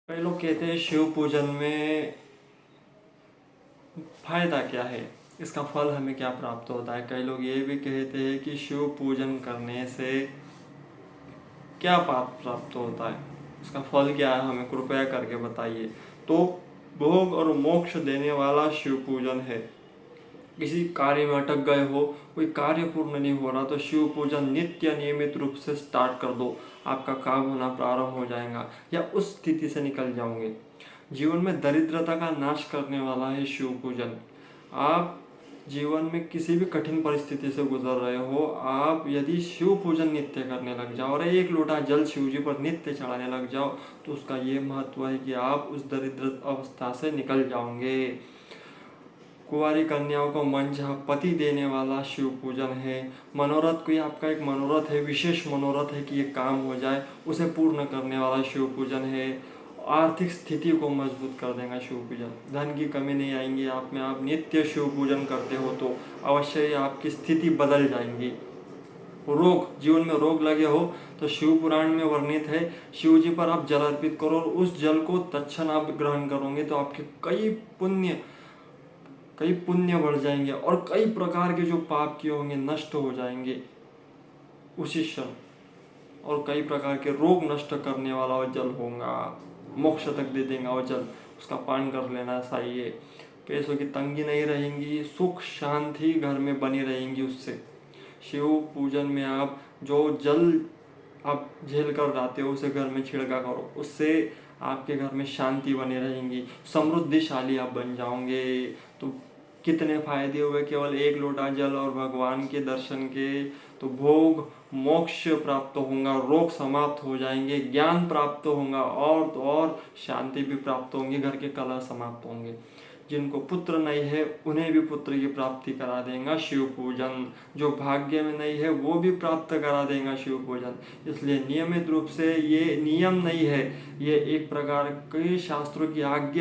कई लोग कहते हैं शिव पूजन में फायदा क्या है, इसका फल हमें क्या प्राप्त होता है। कई लोग ये भी कहते हैं कि शिव पूजन करने से क्या पाप प्राप्त होता है, इसका फल क्या है, हमें कृपया करके बताइए। तो भोग और मोक्ष देने वाला शिव पूजन है। किसी कार्य में अटक गए हो, कोई कार्य पूर्ण नहीं हो रहा, तो शिव पूजन नित्य नियमित रूप से स्टार्ट कर दो, आपका काम होना प्रारंभ हो जाएगा या उस स्थिति से निकल जाओगे। जीवन में दरिद्रता का नाश करने वाला है शिव पूजन। आप जीवन में किसी भी कठिन परिस्थिति से गुजर रहे हो, आप यदि शिव पूजन नित्य करने लग जाओ और एक लोटा जल शिव जी पर नित्य चढ़ाने लग जाओ, तो उसका ये महत्व है कि आप उस दरिद्र अवस्था से निकल जाओगे। कुंवारी कन्याओं को मन चाहा पति देने वाला शिव पूजन है। मनोरथ, कोई आपका एक मनोरथ है, विशेष मनोरथ है कि ये काम हो जाए, उसे पूर्ण करने वाला शिव पूजन है। आर्थिक स्थिति को मजबूत कर देगा शिव पूजन, धन की कमी नहीं आएंगी आप में। आप नित्य शिव पूजन करते हो तो अवश्य ही आपकी स्थिति बदल जाएंगी। रोग, जीवन में रोग लगे हो तो शिव पुराण में वर्णित है, शिव जी पर आप जल अर्पित करो और उस जल को तत्क्षण आप ग्रहण करोगे तो आपके कई पुण्य बढ़ जाएंगे और कई प्रकार के जो पाप किए होंगे नष्ट हो जाएंगे उसी क्षण। और कई प्रकार के रोग नष्ट करने वाला वो जल होगा, मोक्ष तक दे देगा वो जल, उसका पान कर लेना चाहिए। पैसों की तंगी नहीं रहेंगी, सुख शांति घर में बनी रहेंगी उससे। शिव पूजन में आप जो जल आप झेल कर जाते हो उसे घर में छिड़का करो, उससे आपके घर में शांति बनी रहेंगी, समृद्धिशाली आप बन जाओगे। तो कितने फायदे हुए केवल एक लोटा जल और भगवान के दर्शन के। तो भोग मोक्ष प्राप्त होगा, रोग समाप्त हो जाएंगे, ज्ञान प्राप्त होगा और तो और शांति भी प्राप्त होंगी, घर के कलह समाप्त होंगे। जिनको पुत्र नहीं है उन्हें भी पुत्र की प्राप्ति करा देगा शिव पूजन। जो भाग्य में नहीं है वो भी प्राप्त करा देगा शिव पूजन। इसलिए नियमित रूप से, ये नियम नहीं है, ये एक प्रकार के शास्त्रों की आज्ञा